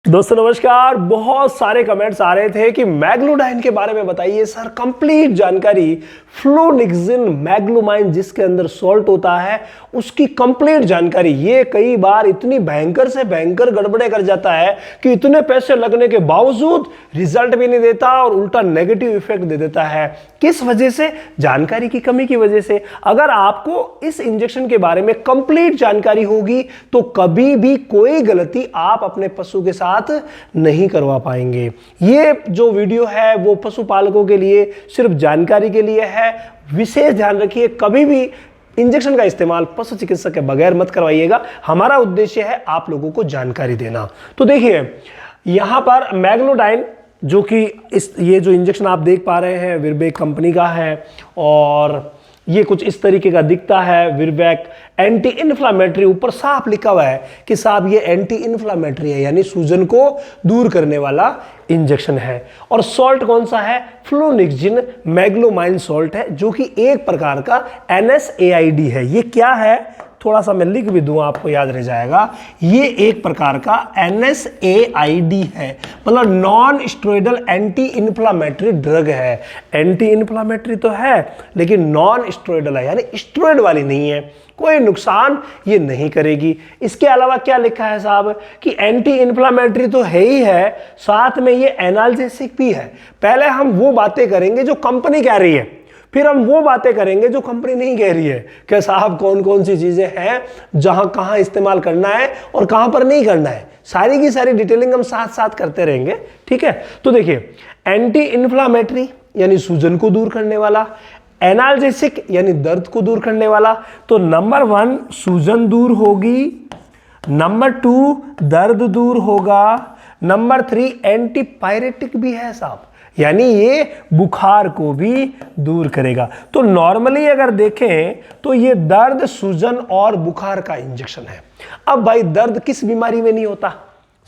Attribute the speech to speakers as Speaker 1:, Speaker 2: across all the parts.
Speaker 1: दोस्तों नमस्कार। बहुत सारे कमेंट्स आ रहे थे कि मैग्लोडाइन के बारे में बताइए सर, कंप्लीट जानकारी। फ्लोनिक्सिन मैग्लोमाइन जिसके अंदर सॉल्ट होता है उसकी कंप्लीट जानकारी। ये कई बार इतनी भयंकर से भयंकर गड़बड़े कर जाता है कि इतने पैसे लगने के बावजूद रिजल्ट भी नहीं देता और उल्टा नेगेटिव इफेक्ट दे देता है। किस वजह से? जानकारी की कमी की वजह से। अगर आपको इस इंजेक्शन के बारे में कंप्लीट जानकारी होगी तो कभी भी कोई गलती आप अपने पशु के साथ नहीं करवा पाएंगे। ये जो वीडियो है वो पशुपालकों के लिए सिर्फ जानकारी के लिए है। विशेष ध्यान रखिए, कभी भी इंजेक्शन का इस्तेमाल पशु चिकित्सक के बगैर मत करवाइएगा। हमारा उद्देश्य है आप लोगों को जानकारी देना। तो देखिए यहां पर मैग्लोडाइन जो कि ये जो इंजेक्शन आप देख पा रहे हैं विरबैक कंपनी का है और ये कुछ इस तरीके का दिखता है। विरबैक एंटी इन्फ्लामेटरी, ऊपर साफ लिखा हुआ है कि साहब ये एंटी इन्फ्लामेटरी है, यानी सूजन को दूर करने वाला इंजेक्शन है। और सॉल्ट कौन सा है? फ्लोनिक्सिन मैग्लोमाइन सॉल्ट है, जो कि एक प्रकार का NSAID है। ये क्या है थोड़ा सा मैं लिख भी दूं आपको याद रह जाएगा। ये एक प्रकार का NSAID है, मतलब non steroidal anti inflammatory drug है। एंटी इन्फ्लामेटरी तो है लेकिन नॉन स्टेरॉइडल है, यानी स्टेरॉइड वाली नहीं है, कोई नुकसान ये नहीं करेगी। इसके अलावा क्या लिखा है साहब कि एंटी इन्फ्लामेटरी तो है ही है, साथ में ये एनाल्जेसिक भी है। पहले हम वो बातें करेंगे जो कंपनी कह रही है, फिर हम वो बातें करेंगे जो कंपनी नहीं कह रही है कि साहब कौन कौन सी चीजें हैं जहां कहां इस्तेमाल करना है और कहां पर नहीं करना है। सारी की सारी डिटेलिंग हम साथ साथ करते रहेंगे, ठीक है। तो देखिए एंटी इन्फ्लामेटरी यानी सूजन को दूर करने वाला, एनाल्जेसिक यानी दर्द को दूर करने वाला। तो नंबर 1 सूजन दूर होगी, नंबर 2 दर्द दूर होगा, नंबर 3 एंटीपायरेटिक भी है साहब, यानी ये बुखार को भी दूर करेगा। तो नॉर्मली अगर देखें तो ये दर्द, सूजन और बुखार का इंजेक्शन है। अब भाई दर्द किस बीमारी में नहीं होता?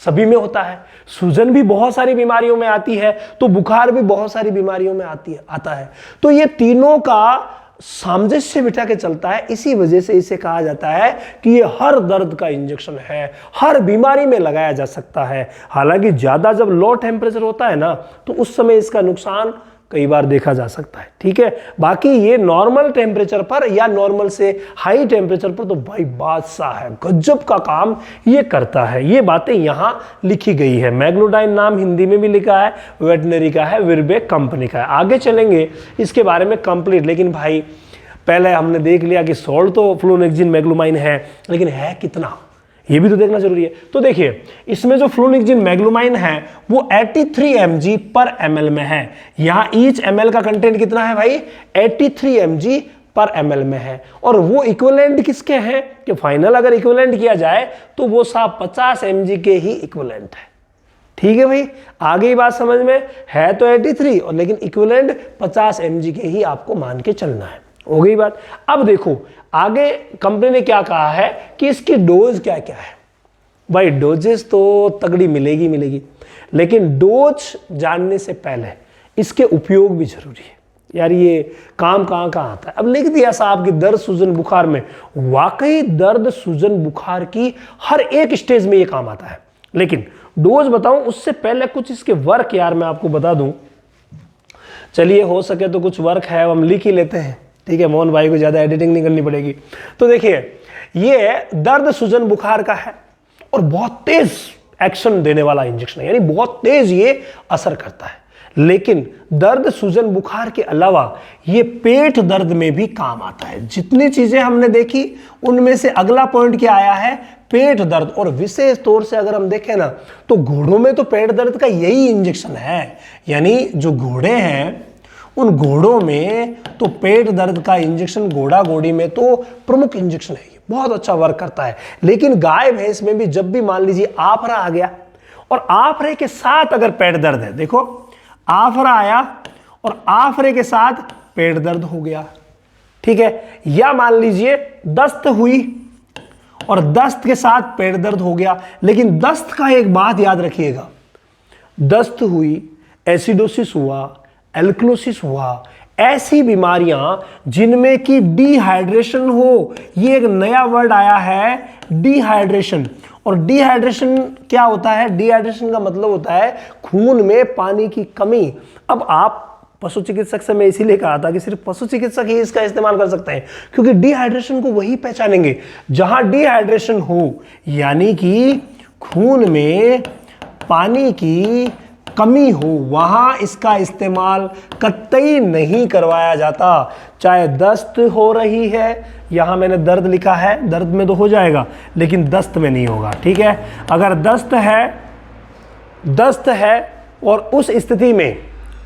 Speaker 1: सभी में होता है। सूजन भी बहुत सारी बीमारियों में आती है, तो बुखार भी बहुत सारी बीमारियों में आता है। तो ये तीनों का सामंजस्य बिठा के चलता है। इसी वजह से इसे कहा जाता है कि ये हर दर्द का इंजेक्शन है, हर बीमारी में लगाया जा सकता है। हालांकि ज्यादा जब लो टेम्परेचर होता है ना तो उस समय इसका नुकसान कई बार देखा जा सकता है, ठीक है। बाकी ये नॉर्मल टेम्परेचर पर या नॉर्मल से हाई टेम्परेचर पर तो भाई बादशाह है, गजब का काम ये करता है। ये बातें यहां लिखी गई है। मैग्लोडाइन नाम हिंदी में भी लिखा है, वेटनरी का है, विरबैक कंपनी का है। आगे चलेंगे इसके बारे में कंप्लीट। लेकिन भाई पहले हमने देख लिया कि सॉल्ट तो फ्लोनिक्सिन मैग्लोमाइन है, लेकिन है कितना ये भी तो देखना जरूरी है। तो देखिए इसमें जो फ्लोनिक्सिन मैग्लोमाइन है वो 83 mg पर ml में है। यहां ईच ml का कंटेंट कितना है भाई? 83 mg पर ml में है। और वो इक्विवेलेंट किसके हैं कि फाइनल अगर इक्विवेलेंट किया जाए तो वो साहब 50 mg के ही इक्विवेलेंट है, ठीक है भाई। आगे ही बात समझ में है तो 83 और लेकिन इक्विवेलेंट 50 mg के ही आपको मान के चलना है। हो गई बात। अब देखो आगे कंपनी ने क्या कहा है कि इसकी डोज क्या क्या है। भाई डोजेस तो तगड़ी मिलेगी, लेकिन डोज जानने से पहले इसके उपयोग भी जरूरी है। यार ये काम कहां कहां आता है? अब लिख दिया साहब कि दर्द, सूजन, बुखार में। वाकई दर्द, सूजन, बुखार की हर एक स्टेज में ये काम आता है। लेकिन डोज बताऊं उससे पहले कुछ इसके वर्क यार मैं आपको बता दूं। चलिए हो सके तो कुछ वर्क है हम लिख ही लेते हैं, ठीक है। मोहन भाई को ज्यादा एडिटिंग नहीं करनी पड़ेगी। तो देखिए ये दर्द, सूजन, बुखार का है और बहुत तेज एक्शन देने वाला इंजेक्शन है, यानी बहुत तेज ये असर करता है। लेकिन दर्द, सूजन, बुखार के अलावा ये पेट दर्द में भी काम आता है। जितनी चीजें हमने देखी उनमें से अगला पॉइंट क्या आया है? पेट दर्द। और विशेष तौर से अगर हम देखें ना तो घोड़ों में तो पेट दर्द का यही इंजेक्शन है, यानी जो घोड़े हैं उन घोड़ों में तो पेट दर्द का इंजेक्शन, घोड़ा घोड़ी में तो प्रमुख इंजेक्शन है, बहुत अच्छा वर्क करता है। लेकिन गाय भैंस में भी जब भी मान लीजिए आफरा आ गया और आफरे के साथ अगर पेट दर्द है, देखो आफरा आया और आफरे के साथ पेट दर्द हो गया, ठीक है। या मान लीजिए दस्त हुई और दस्त के साथ पेट दर्द हो गया। लेकिन दस्त का एक बात याद रखिएगा, दस्त हुई, एसिडोसिस हुआ, एल्कलोसिस हुआ, ऐसी बीमारियां जिनमें कि डिहाइड्रेशन हो, ये एक नया वर्ड आया है डिहाइड्रेशन, और डिहाइड्रेशन क्या होता है? डिहाइड्रेशन का मतलब होता है खून में पानी की कमी। अब आप पशु चिकित्सक से मैं इसीलिए कहा था कि सिर्फ पशु चिकित्सक ही इसका इस्तेमाल कर सकते हैं, क्योंकि डिहाइड्रेशन को वही पहचानेंगे जहां डिहाइड्रेशन हो, यानी कि खून में पानी की कमी हो, वहां इसका इस्तेमाल कतई नहीं करवाया जाता। चाहे दस्त हो रही है, यहां मैंने दर्द लिखा है, दर्द में तो हो जाएगा लेकिन दस्त में नहीं होगा, ठीक है। अगर दस्त है और उस स्थिति में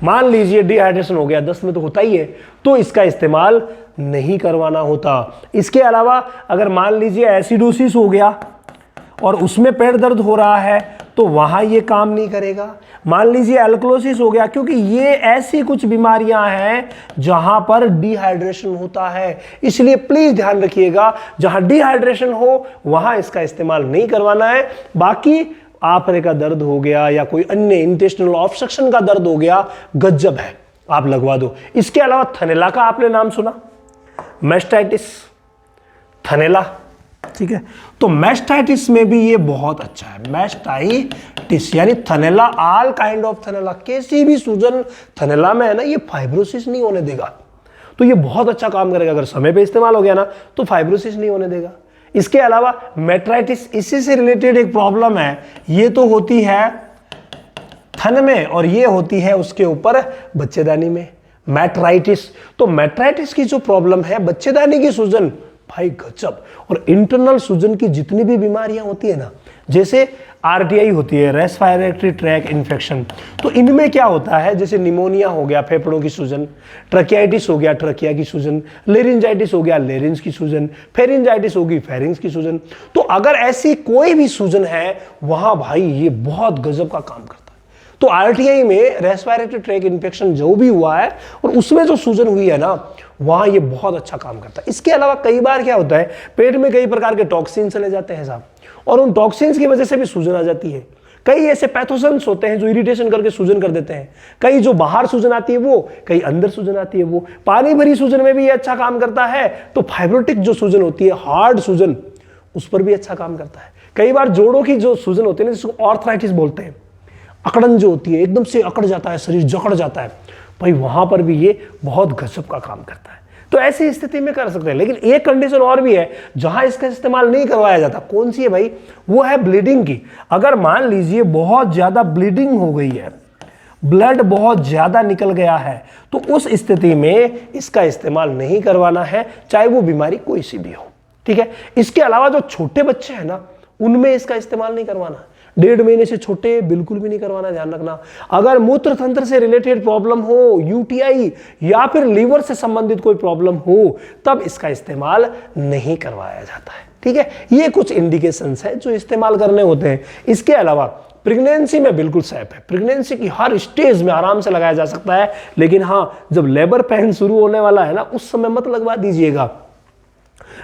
Speaker 1: मान लीजिए डिहाइड्रेशन हो गया, दस्त में तो होता ही है, तो इसका इस्तेमाल नहीं करवाना होता। इसके अलावा अगर मान लीजिए एसिडोसिस हो गया और उसमें पेट दर्द हो रहा है तो वहां ये काम नहीं करेगा। मान लीजिए एल्कलोसिस हो गया, क्योंकि ये ऐसी कुछ बीमारियां हैं जहां पर डिहाइड्रेशन होता है, इसलिए प्लीज ध्यान रखिएगा जहां डिहाइड्रेशन हो वहां इसका इस्तेमाल नहीं करवाना है। बाकी आपरे का दर्द हो गया या कोई अन्य इंटेस्टिनल ऑब्स्ट्रक्शन का दर्द हो गया, गज्जब है, आप लगवा दो। इसके अलावा थनैला का आपने नाम सुना, मैस्टाइटिस, थनैला, ठीक है। तो मैस्टाइटिस में भी ये बहुत अच्छा है। मैस्टाइटिस यानी थनैला, ऑल काइंड ऑफ थनैला, कैसी भी सूजन थनैला में है ना, ये फाइब्रोसिस नहीं होने देगा, तो ये बहुत अच्छा काम करेगा। अगर समय पे इस्तेमाल हो गया ना तो फाइब्रोसिस नहीं होने देगा। इसके अलावा मेट्राइटिस, इसी से रिलेटेड एक प्रॉब्लम है, ये तो होती है थन में और ये होती है उसके ऊपर बच्चेदानी में, मैट्राइटिस। तो मैट्राइटिस की जो प्रॉब्लम है, बच्चेदानी की सूजन, भाई गजब। और इंटरनल सूजन की जितनी भी बीमारियां होती है ना, जैसे आरटीआई होती है, रेस्पिरेटरी ट्रैक इन्फेक्शन, तो इनमें क्या होता है, जैसे निमोनिया हो गया, फेफड़ों की सूजन, ट्रकियाइटिस हो गया, ट्रकिया की सूजन, लेरिंजाइटिस हो गया, लेरिंज की सूजन, फेरिंजाइटिस होगी, फेरिंग्स की सूजन। तो अगर ऐसी कोई भी सूजन है वहां भाई ये बहुत गजब का काम करता है। तो आरटीआई में रेस्पिरेटरी ट्रैक इन्फेक्शन जो भी हुआ है और उसमें जो सूजन हुई है ना, वहां ये बहुत अच्छा काम करता है। इसके अलावा कई बार क्या होता है, पेट में कई प्रकार के टॉक्सिन चले जाते हैं साहब, और उन टॉक्सिन्स की वजह से भी सूजन आ जाती है। कई ऐसे पैथोजेंस होते हैं जो इरिटेशन करके सूजन कर देते हैं, कई जो बाहर सूजन आती है वो, कई अंदर सूजन आती है वो। पानी भरी सूजन में भी ये अच्छा काम करता है। तो फाइब्रोटिक जो सूजन होती है, हार्ड सूजन, उस पर भी अच्छा काम करता है। कई बार जोड़ों की जो सूजन होती है ना, जिसको ऑर्थराइटिस बोलते हैं, अकड़न जो होती है, एकदम से अकड़ जाता है, शरीर जकड़ जाता है, भाई वहां पर भी ये बहुत गजब का काम करता है। तो ऐसी स्थिति में कर सकते हैं। लेकिन एक कंडीशन और भी है जहां इसका इस्तेमाल नहीं करवाया जाता। कौन सी है भाई? वो है ब्लीडिंग की। अगर मान लीजिए बहुत ज्यादा ब्लीडिंग हो गई है, ब्लड बहुत ज्यादा निकल गया है, तो उस स्थिति में इसका इस्तेमाल नहीं करवाना है, चाहे वो बीमारी कोई सी भी हो, ठीक है। इसके अलावा जो छोटे बच्चे हैं ना, उनमें इसका इस्तेमाल नहीं करवाना। 1.5 महीने से छोटे बिल्कुल भी नहीं करवाना, ध्यान रखना। अगर मूत्र तंत्र से रिलेटेड प्रॉब्लम हो, यूटीआई या फिर लीवर से संबंधित कोई प्रॉब्लम हो, तब इसका इस्तेमाल नहीं करवाया जाता है, ठीक है। ये कुछ इंडिकेशंस है जो इस्तेमाल करने होते हैं। इसके अलावा प्रेगनेंसी में बिल्कुल सेफ है, प्रेगनेंसी की हर स्टेज में आराम से लगाया जा सकता है। लेकिन हाँ, जब लेबर पेन शुरू होने वाला है ना, उस समय मत लगवा दीजिएगा।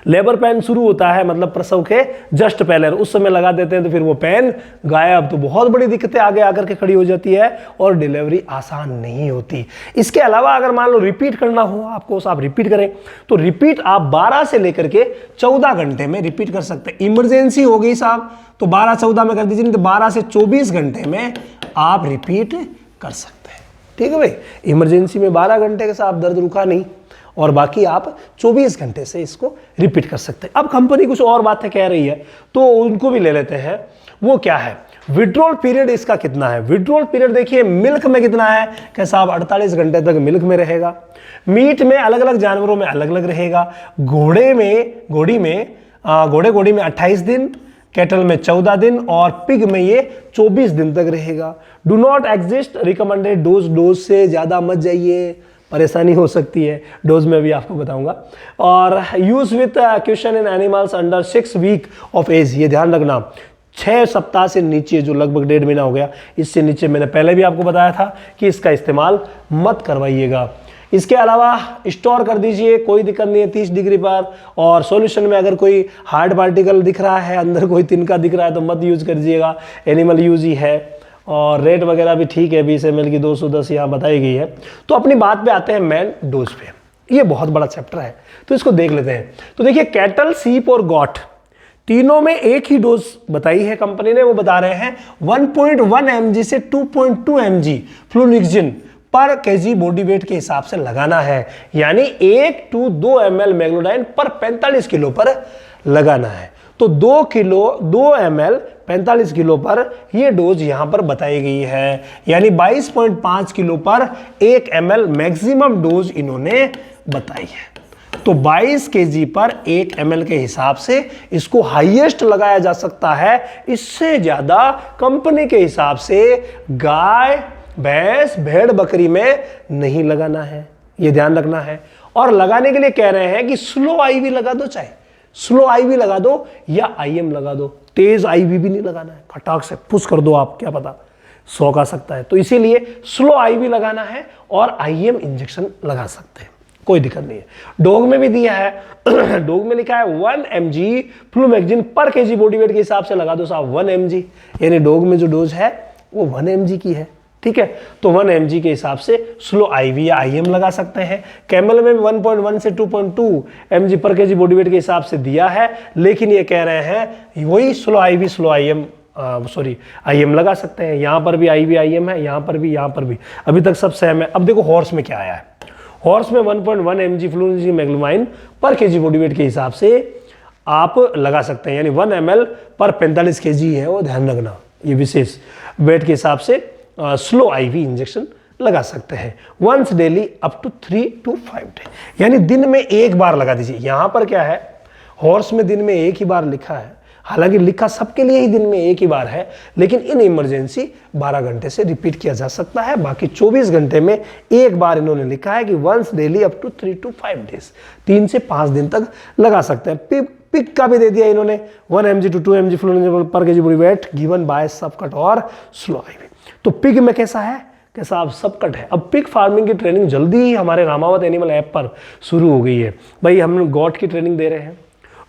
Speaker 1: लेबर पेन शुरू होता है मतलब प्रसव के जस्ट पहले, उस समय लगा देते हैं तो फिर वो पेन गायब, तो बहुत बड़ी दिक्कतें आगे आकर के खड़ी हो जाती है और डिलीवरी आसान नहीं होती। इसके अलावा अगर मान लो रिपीट करना हो आपको, आप रिपीट करें तो रिपीट आप 12 से लेकर के 14 घंटे में रिपीट कर सकते हैं। इमरजेंसी हो गई साहब तो 12-14 में कर दीजिए, नहीं तो 12 से 24 घंटे में आप रिपीट कर सकते हैं, ठीक है भाई। इमरजेंसी में 12 घंटे के साथ दर्द रुका नहीं और बाकी आप 24 घंटे से इसको रिपीट कर सकते हैं। अब कंपनी कुछ और बातें कह रही है तो उनको भी ले लेते हैं। वो क्या है? विड्रॉल पीरियड इसका कितना है? विड्रॉल पीरियड देखिए मिल्क में कितना है, कैसा आप 48 घंटे तक मिल्क में रहेगा। मीट में अलग अलग जानवरों में अलग अलग रहेगा। घोड़े में 28 दिन, कैटल में 14 दिन और पिग में ये 24 दिन तक रहेगा। Do not exist recommended dose, dose से ज्यादा मत जाइए, परेशानी हो सकती है, डोज में भी आपको बताऊंगा। और use with question in animals under 6 week of age, ये ध्यान रखना 6 सप्ताह से नीचे, जो लगभग 1.5 महीना हो गया, इससे नीचे मैंने पहले भी आपको बताया था कि इसका इस्तेमाल मत करवाइएगा। इसके अलावा स्टोर कर दीजिए, कोई दिक्कत नहीं है 30 डिग्री पर। और सॉल्यूशन में अगर कोई हार्ड पार्टिकल दिख रहा है, अंदर कोई तिनका दिख रहा है तो मत यूज कर दीजिएगा, एनिमल यूज ही है। और रेट वगैरह भी ठीक है, 20 ml की 210 यहाँ बताई गई है। तो अपनी बात पे आते हैं मेन डोज पे। ये बहुत बड़ा चैप्टर है तो इसको देख लेते हैं। तो देखिए कैटल, सीप और गॉट तीनों में एक ही डोज बताई है कंपनी ने, वो बता रहे हैं 1.1 mg से 2.2 mg flunixin per kg body wait के हिसाब से लगाना है, यानी 1 to 2 ml मैग्लोडाइन पर 45 किलो पर लगाना है। तो 2 ml 45 किलो पर यह डोज यहां पर बताई गई है, यानी 22.5 किलो पर 1 ml मैक्सिमम डोज इन्होंने बताई है। तो 22 केजी पर 1 ml के हिसाब से इसको हाईएस्ट लगाया जा सकता है, इससे ज्यादा कंपनी के हिसाब से गाय, भैंस, भेड़, बकरी में नहीं लगाना है, यह ध्यान रखना है। और लगाने के लिए कह रहे हैं कि स्लो आईवी लगा दो, चाहे स्लो आईवी लगा दो या आईएम लगा दो, तेज आईवी भी नहीं लगाना है, खटाक से पुश कर दो, आप क्या पता शौक आ सकता है। तो इसीलिए स्लो आईवी लगाना है और आईएम इंजेक्शन लगा सकते हैं, कोई दिक्कत नहीं है। डॉग में भी दिया है डॉग में लिखा है 1 mg फ्लूमैक्सिन पर केजी बॉडी वेट के हिसाब से लगा दो साहब 1 mg, यानी डॉग में जो डोज है वो 1 mg की है, ठीक है। तो 1 mg के हिसाब से स्लो आईवी या आईएम लगा सकते हैं। कैमल में 1.1 से 2.2 mg पर केजी बॉडी वेट के हिसाब से दिया है, लेकिन ये कह रहे हैं वही slow IV slow IM IM लगा सकते हैं। यहां पर भी आईवी आईएम है, यहां पर भी, अभी तक सब सेम है। अब देखो हॉर्स में क्या आया है। हॉर्स में 1.1 mg फ्लूनिक्सिन मैग्लोमाइन पर केजी बॉडी वेट के हिसाब से आप लगा सकते हैं, यानी 1 ml पर 45 केजी है, वो ध्यान रखना, ये विशेष वेट के हिसाब से स्लो आईवी इंजेक्शन लगा सकते हैं once daily up to 3 to 5 day, यानी दिन में एक बार लगा दीजिए। यहां पर क्या है, हॉर्स में दिन में एक ही बार लिखा है, हालांकि लिखा सबके लिए ही दिन में एक ही बार है, लेकिन इन इमरजेंसी 12 घंटे से रिपीट किया जा सकता है, बाकी 24 घंटे में एक बार इन्होंने लिखा है कि once daily up to 3 to 5 days, 3 से 5 दिन तक लगा सकते हैं। पिक का भी दे दिया इन्होंने 1 mg to 2 mg flunixin per kg body weight given by subcut और स्लो आईवी। तो पिग में कैसा है, कैसा अब सबकट है। अब पिग फार्मिंग की ट्रेनिंग जल्दी ही हमारे रामावत एनिमल ऐप पर शुरू हो गई है भाई। हम लोग गॉट की ट्रेनिंग दे रहे हैं,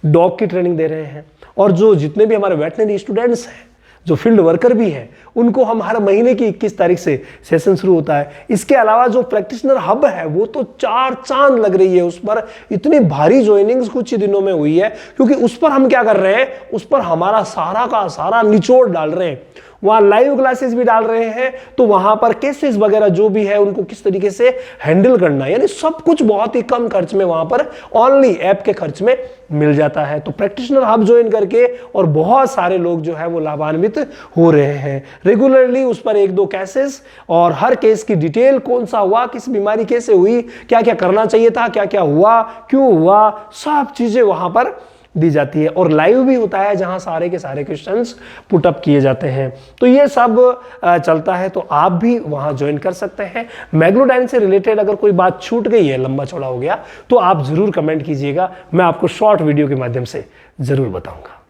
Speaker 1: डॉग की ट्रेनिंग दे रहे हैं, और जो जितने भी हमारे वेटनरी स्टूडेंट्स हैं, जो फील्ड वर्कर भी हैं, उनको हम हर महीने की 21 तारीख से सेशन शुरू होता है। इसके अलावा जो प्रैक्टिशनर हब है वो तो 4 चांद लग रही है, उस पर इतनी भारी ज्वाइनिंग्स कुछ ही दिनों में हुई है, क्योंकि उस पर हम क्या कर रहे हैं, उस पर हमारा सारा का सारा निचोड़ डाल रहे हैं। वहां लाइव क्लासेस भी डाल रहे हैं, तो वहां पर केसेस वगैरह जो भी है उनको किस तरीके से हैंडल करना है, यानी सब कुछ बहुत ही कम खर्च में वहां पर ओनली ऐप के खर्च में मिल जाता है। तो प्रैक्टिशनर हब ज्वाइन करके और बहुत सारे लोग जो है वो लाभान्वित हो रहे हैं। रेगुलरली उस पर 1-2 केसेस और हर केस की डिटेल, कौन सा हुआ, किस बीमारी कैसे हुई, क्या क्या करना चाहिए था, क्या क्या हुआ, क्यों हुआ, सब चीजें वहां पर दी जाती है। और लाइव भी होता है जहां सारे के सारे क्वेश्चंस पुटअप किए जाते हैं। तो ये सब चलता है, तो आप भी वहां ज्वाइन कर सकते हैं। मैग्लोडाइन से रिलेटेड अगर कोई बात छूट गई है, लंबा चौड़ा हो गया, तो आप जरूर कमेंट कीजिएगा, मैं आपको शॉर्ट वीडियो के माध्यम से जरूर बताऊंगा।